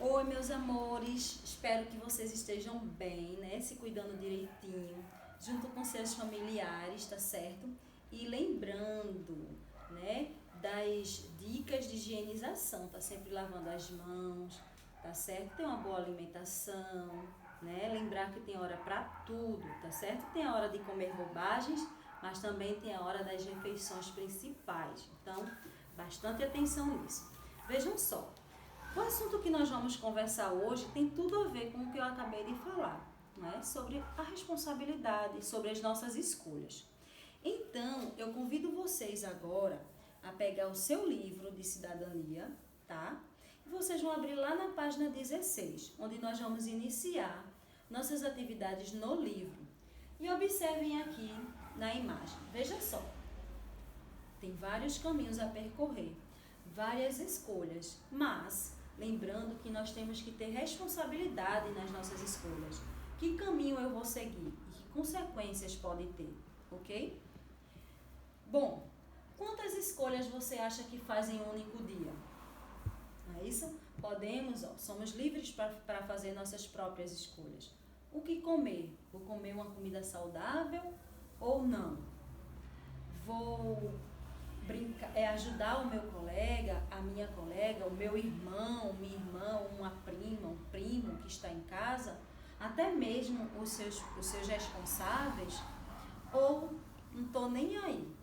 Oi, meus amores, espero que vocês estejam bem, né? Se cuidando direitinho, junto com seus familiares, tá certo? E lembrando, né, das dicas de higienização, tá sempre lavando as mãos, tá certo? Ter uma boa alimentação, né? Lembrar que tem hora para tudo, tá certo? Tem a hora de comer bobagens, mas também tem a hora das refeições principais. Então, bastante atenção nisso. Vejam só. O assunto que nós vamos conversar hoje tem tudo a ver com o que eu acabei de falar, né? Sobre a responsabilidade, sobre as nossas escolhas. Então, eu convido vocês agora a pegar o seu livro de cidadania, tá? E vocês vão abrir lá na página 16, onde nós vamos iniciar nossas atividades no livro. E observem aqui na imagem. Veja só, tem vários caminhos a percorrer, várias escolhas, mas lembrando que nós temos que ter responsabilidade nas nossas escolhas. Que caminho eu vou seguir e que consequências pode ter, ok? Bom, quantas escolhas você acha que faz em um único dia? Não é isso? Podemos, somos livres para fazer nossas próprias escolhas. O que comer? Vou comer uma comida saudável ou não? Vou ajudar o meu colega, a minha colega, o meu irmão, minha irmã, uma prima, um primo que está em casa, até mesmo os seus responsáveis, ou não estou nem aí.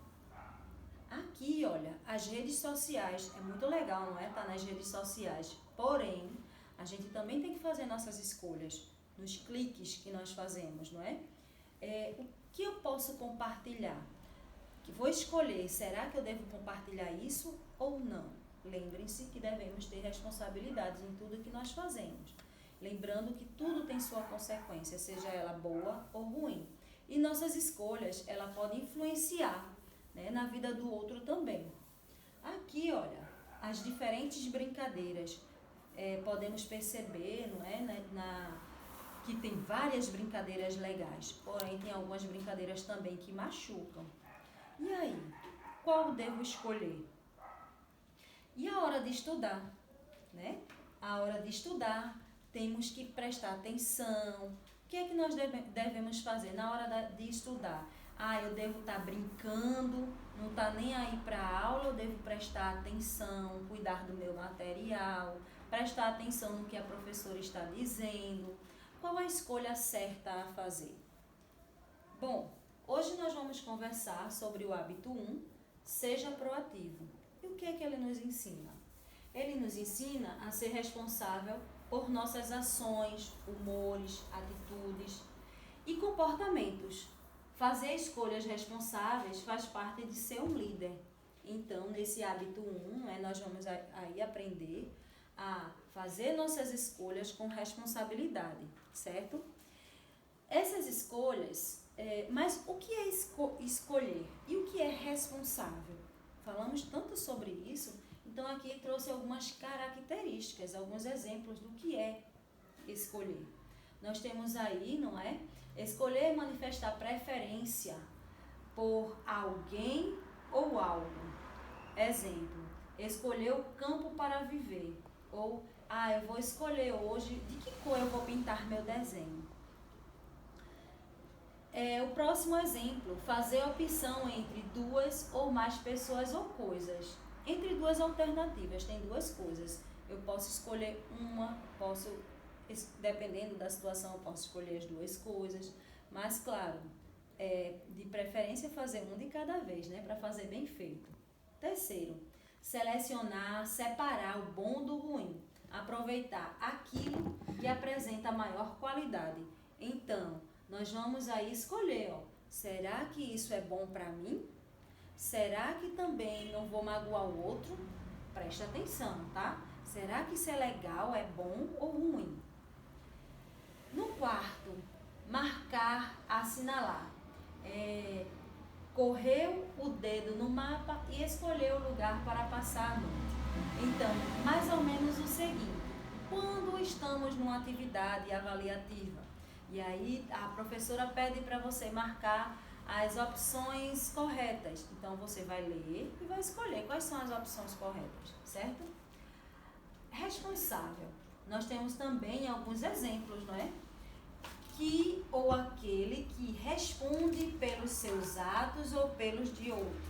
Aqui, olha, as redes sociais, é muito legal, não é? Tá nas redes sociais, porém, a gente também tem que fazer nossas escolhas, nos cliques que nós fazemos, não é? O que eu posso compartilhar? Vou escolher, será que eu devo compartilhar isso ou não? Lembrem-se que devemos ter responsabilidades em tudo que nós fazemos. Lembrando que tudo tem sua consequência, seja ela boa ou ruim. E nossas escolhas, ela pode influenciar, né, na vida do outro também. Aqui, olha, as diferentes brincadeiras. Podemos perceber, não é, que tem várias brincadeiras legais, porém tem algumas brincadeiras também que machucam. E aí, qual devo escolher? E a hora de estudar, né? A hora de estudar, temos que prestar atenção. O que é que nós devemos fazer na hora de estudar? Eu devo estar brincando, não estar nem aí para a aula, eu devo prestar atenção, cuidar do meu material, prestar atenção no que a professora está dizendo. Qual a escolha certa a fazer? Bom, hoje nós vamos conversar sobre o hábito 1, seja proativo. E o que é que ele nos ensina? Ele nos ensina a ser responsável por nossas ações, humores, atitudes e comportamentos. Fazer escolhas responsáveis faz parte de ser um líder. Então, nesse hábito 1, nós vamos aí aprender a fazer nossas escolhas com responsabilidade, certo? Essas escolhas, mas o que é escolher e o que é responsável? Falamos tanto sobre isso, então aqui trouxe algumas características, alguns exemplos do que é escolher. Nós temos aí, não é? Escolher é manifestar preferência por alguém ou algo. Exemplo, escolher o campo para viver. Ou, eu vou escolher hoje de que cor eu vou pintar meu desenho. O próximo exemplo, fazer opção entre duas ou mais pessoas ou coisas. Entre duas alternativas, tem duas coisas. Eu posso escolher uma, dependendo da situação, eu posso escolher as duas coisas. Mas, claro, de preferência fazer um de cada vez, né, para fazer bem feito. Terceiro, selecionar, separar o bom do ruim. Aproveitar aquilo que apresenta maior qualidade. Então, nós vamos aí escolher, será que isso é bom para mim? Será que também não vou magoar o outro? Preste atenção, tá? Será que isso é legal, é bom ou ruim? No quarto, marcar, assinalar. Correu o dedo no mapa e escolheu o lugar para passar a noite. Então, mais ou menos o seguinte, quando estamos numa atividade avaliativa, e aí a professora pede para você marcar as opções corretas. Então você vai ler e vai escolher quais são as opções corretas, certo? Responsável. nós temos também alguns exemplos, não é? Que ou aquele que responde pelos seus atos ou pelos de outro,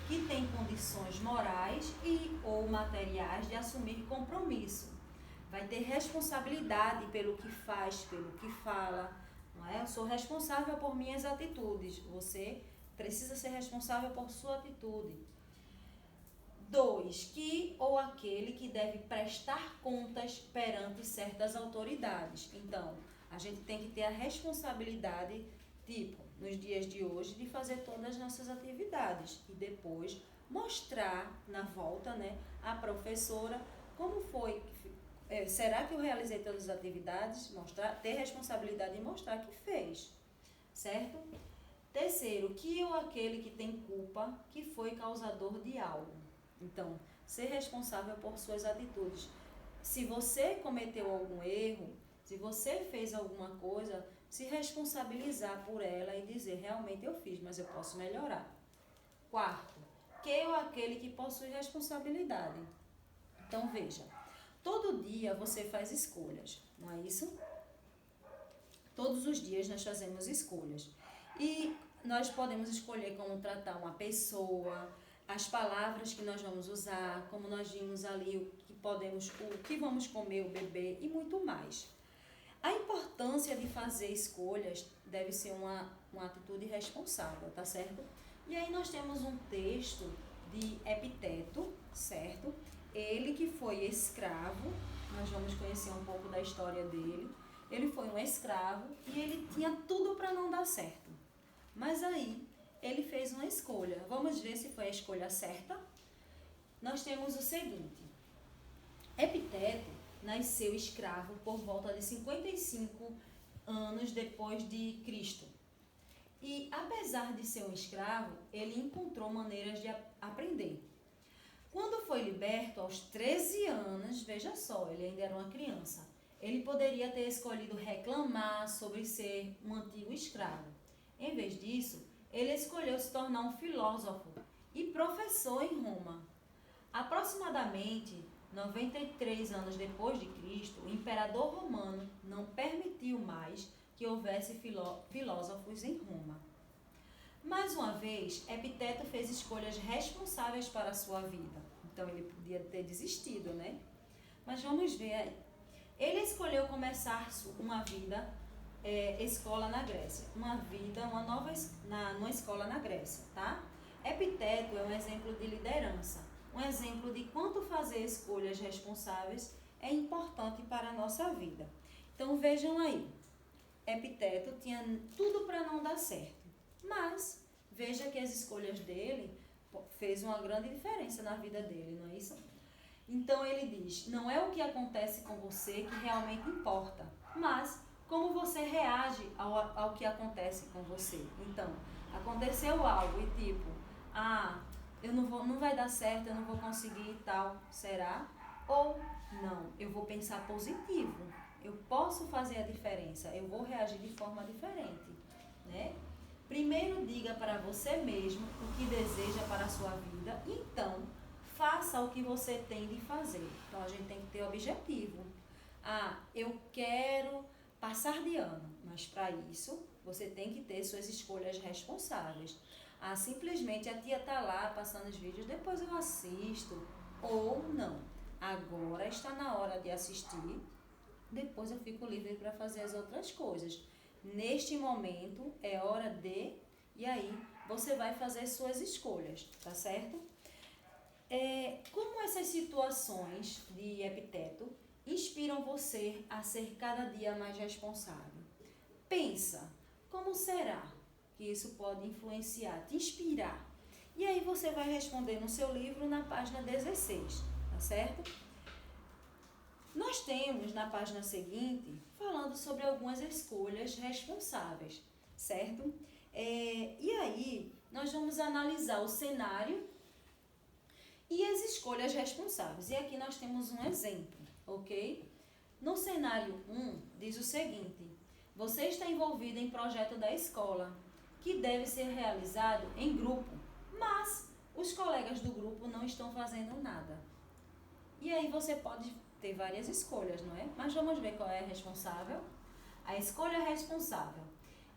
que tem condições morais e ou materiais de assumir compromisso. Vai ter responsabilidade pelo que faz, pelo que fala, não é? Eu sou responsável por minhas atitudes. Você precisa ser responsável por sua atitude. 2, que ou aquele que deve prestar contas perante certas autoridades. Então, a gente tem que ter a responsabilidade, tipo, nos dias de hoje, de fazer todas as nossas atividades e depois mostrar na volta, né, a professora como foi, será que eu realizei todas as atividades, mostrar, ter responsabilidade e mostrar que fez, certo? 3, que ou aquele que tem culpa, que foi causador de algo. Então, ser responsável por suas atitudes. Se você cometeu algum erro, se você fez alguma coisa, se responsabilizar por ela e dizer, realmente eu fiz, mas eu posso melhorar. 4, que ou aquele que possui responsabilidade. Então, veja, todo dia você faz escolhas, não é isso? Todos os dias nós fazemos escolhas. E nós podemos escolher como tratar uma pessoa, as palavras que nós vamos usar, como nós vimos ali, o que vamos comer, o beber e muito mais. A importância de fazer escolhas deve ser uma atitude responsável, tá certo? E aí nós temos um texto de Epiteto, certo? Ele que foi escravo, nós vamos conhecer um pouco da história dele. Ele foi um escravo e ele tinha tudo para não dar certo. Mas aí ele fez uma escolha. Vamos ver se foi a escolha certa? Nós temos o seguinte. Epiteto nasceu escravo por volta de 55 anos depois de Cristo. E apesar de ser um escravo, ele encontrou maneiras de aprender. Quando foi liberto aos 13 anos, veja só, ele ainda era uma criança, ele poderia ter escolhido reclamar sobre ser um antigo escravo. Em vez disso, ele escolheu se tornar um filósofo e professor em Roma. Aproximadamente 93 anos depois de Cristo, o imperador romano não permitiu mais que houvesse filósofos em Roma. Mais uma vez, Epiteto fez escolhas responsáveis para a sua vida. Então, ele podia ter desistido, né? Mas vamos ver aí. Ele escolheu começar uma vida, escola na Grécia. Numa escola na Grécia, tá? Epiteto é um exemplo de liderança. Um exemplo de quanto fazer escolhas responsáveis é importante para a nossa vida. Então, vejam aí. Epiteto tinha tudo para não dar certo. Mas, veja que as escolhas dele fez uma grande diferença na vida dele, não é isso? Então, ele diz, não é o que acontece com você que realmente importa, mas como você reage ao que acontece com você. Então, aconteceu algo e tipo, não vai dar certo, eu não vou conseguir e tal, será? Ou, não, eu vou pensar positivo, eu posso fazer a diferença, eu vou reagir de forma diferente, né? Primeiro diga para você mesmo o que deseja para a sua vida, e então faça o que você tem de fazer. Então a gente tem que ter objetivo. Eu quero passar de ano, mas para isso você tem que ter suas escolhas responsáveis. Simplesmente a tia está lá passando os vídeos, depois eu assisto, ou não. Agora está na hora de assistir, depois eu fico livre para fazer as outras coisas. Neste momento é hora de, e aí você vai fazer suas escolhas, tá certo? Como essas situações de Epiteto inspiram você a ser cada dia mais responsável? Pensa, como será que isso pode influenciar, te inspirar? E aí você vai responder no seu livro na página 16, tá certo? Nós temos na página seguinte falando sobre algumas escolhas responsáveis, certo? E aí nós vamos analisar o cenário e as escolhas responsáveis. E aqui nós temos um exemplo, ok? No cenário 1 diz o seguinte: você está envolvido em projeto da escola, que deve ser realizado em grupo, mas os colegas do grupo não estão fazendo nada. E aí você pode ter várias escolhas, não é? Mas vamos ver qual é a responsável. A escolha responsável.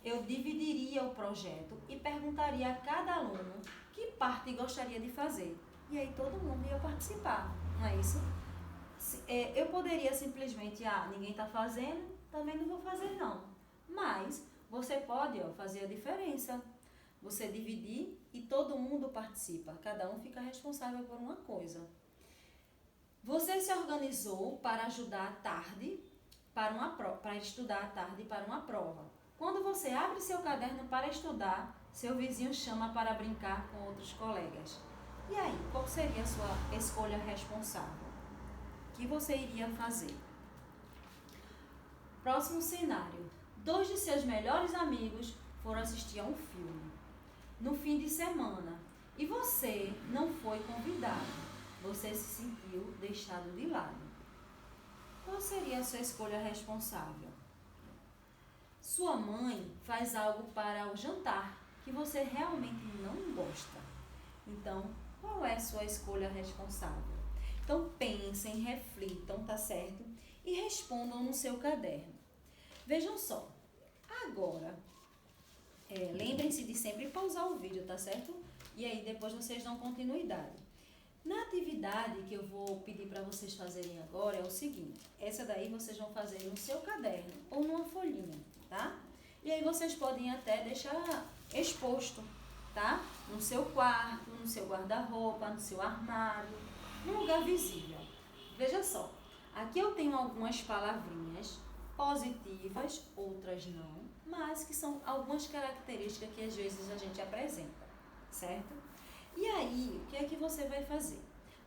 Eu dividiria o projeto e perguntaria a cada aluno que parte gostaria de fazer. E aí todo mundo ia participar, não é isso? Eu poderia simplesmente, ninguém está fazendo, também não vou fazer não. Mas você pode fazer a diferença. Você dividir e todo mundo participa. Cada um fica responsável por uma coisa. Você se organizou para ajudar à tarde para estudar à tarde para uma prova. Quando você abre seu caderno para estudar, seu vizinho chama para brincar com outros colegas. E aí, qual seria a sua escolha responsável? O que você iria fazer? Próximo cenário. 2 de seus melhores amigos foram assistir a um filme no fim de semana e você não foi convidado. Você se sentiu deixado de lado. Qual seria a sua escolha responsável? Sua mãe faz algo para o jantar que você realmente não gosta. Então, qual é a sua escolha responsável? Então, pensem, reflitam, tá certo? E respondam no seu caderno. Vejam só. Agora, lembrem-se de sempre pausar o vídeo, tá certo? E aí, depois vocês dão continuidade. Na atividade que eu vou pedir para vocês fazerem agora é o seguinte. Essa daí vocês vão fazer no seu caderno ou numa folhinha, tá? E aí vocês podem até deixar exposto, tá? No seu quarto, no seu guarda-roupa, no seu armário, num lugar visível. Veja só, aqui eu tenho algumas palavrinhas positivas, outras não, mas que são algumas características que às vezes a gente apresenta, certo? E aí, o que é que você vai fazer?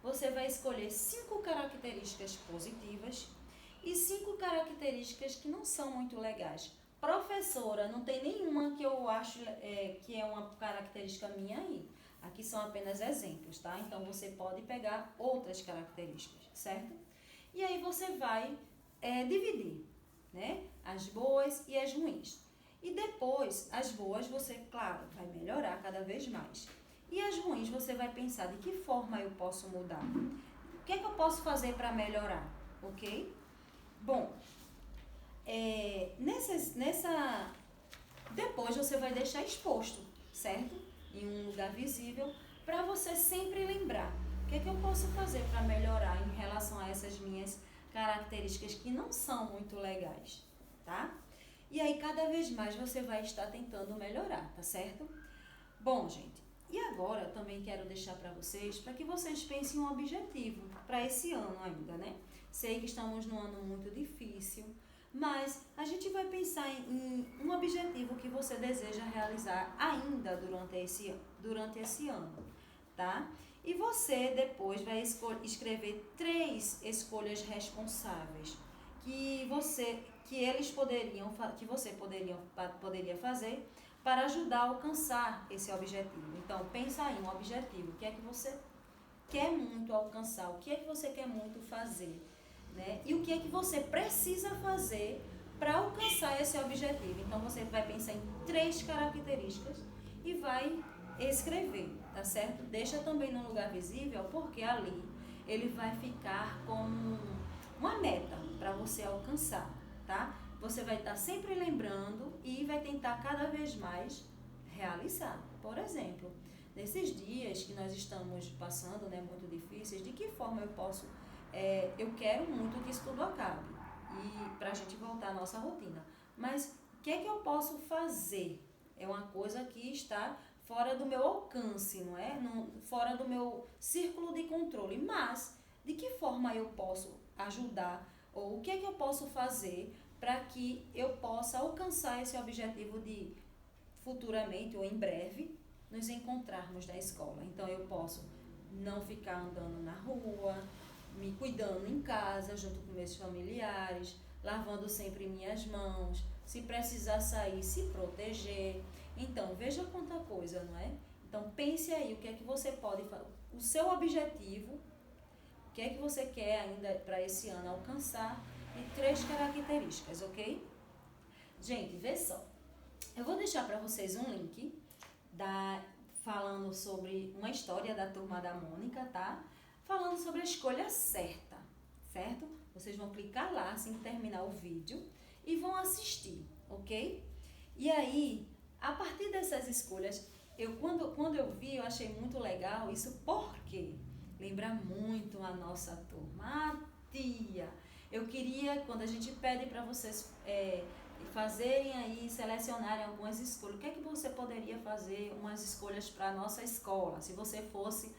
Você vai escolher 5 características positivas e 5 características que não são muito legais. Professora, não tem nenhuma que eu acho que é uma característica minha aí. Aqui são apenas exemplos, tá? Então, você pode pegar outras características, certo? E aí, você vai dividir, né? As boas e as ruins. E depois, as boas, você, claro, vai melhorar cada vez mais. E as ruins, você vai pensar de que forma eu posso mudar. O que é que eu posso fazer para melhorar, ok? Bom, depois você vai deixar exposto, certo? Em um lugar visível, para você sempre lembrar. O que é que eu posso fazer para melhorar em relação a essas minhas características que não são muito legais, tá? E aí, cada vez mais você vai estar tentando melhorar, tá certo? Bom, gente. E agora, eu também quero deixar para que vocês pensem um objetivo para esse ano ainda, né? Sei que estamos num ano muito difícil, mas a gente vai pensar em um objetivo que você deseja realizar ainda durante esse ano, tá? E você depois vai escrever 3 escolhas responsáveis que você poderia fazer para ajudar a alcançar esse objetivo. Então, pensa aí um objetivo. O que é que você quer muito alcançar? O que é que você quer muito fazer? Né? E o que é que você precisa fazer para alcançar esse objetivo? Então, você vai pensar em 3 características e vai escrever, tá certo? Deixa também no lugar visível, porque ali ele vai ficar como uma meta para você alcançar, tá? Você vai estar sempre lembrando e vai tentar cada vez mais realizar. Por exemplo, nesses dias que nós estamos passando, né, muito difíceis, de que forma eu posso... eu quero muito que isso tudo acabe e para a gente voltar à nossa rotina. Mas o que é que eu posso fazer? É uma coisa que está fora do meu alcance, não é? Fora do meu círculo de controle. Mas de que forma eu posso ajudar? Ou o que é que eu posso fazer para que eu possa alcançar esse objetivo de futuramente ou em breve nos encontrarmos na escola? Então, eu posso não ficar andando na rua, me cuidando em casa, junto com meus familiares, lavando sempre minhas mãos, se precisar sair, se proteger. Então, veja quanta coisa, não é? Então, pense aí o que é que você pode fazer, o seu objetivo, o que é que você quer ainda para esse ano alcançar e 3 características, ok? Gente, vê só. Eu vou deixar para vocês um link falando sobre uma história da Turma da Mônica, tá? Falando sobre a escolha certa, certo? Vocês vão clicar lá assim que terminar o vídeo e vão assistir, ok? E aí, a partir dessas escolhas, quando eu vi, eu achei muito legal isso, porque lembra muito a nossa turma. Ah, tia, eu queria, quando a gente pede para vocês fazerem aí, selecionarem algumas escolhas, o que é que você poderia fazer umas escolhas para a nossa escola? Se você fosse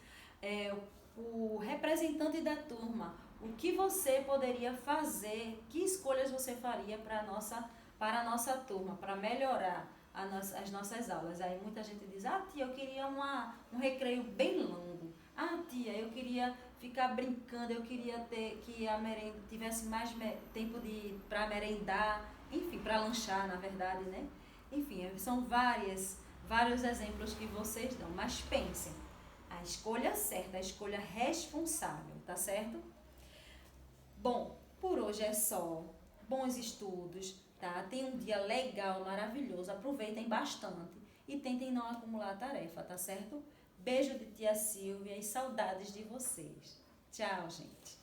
o representante da turma, o que você poderia fazer, que escolhas você faria para a nossa turma, para melhorar as nossas aulas? Aí muita gente diz, ah tia, eu queria um recreio bem longo. Ah tia, eu queria ficar brincando, eu queria que a merenda tivesse mais tempo para merendar, enfim, para lanchar, na verdade, né? Enfim, são vários exemplos que vocês dão, mas pensem, a escolha certa, a escolha responsável, tá certo? Bom, por hoje é só. Bons estudos, tá? Tenham um dia legal, maravilhoso, aproveitem bastante e tentem não acumular tarefa, tá certo? Beijo de tia Silvia e saudades de vocês. Tchau, gente.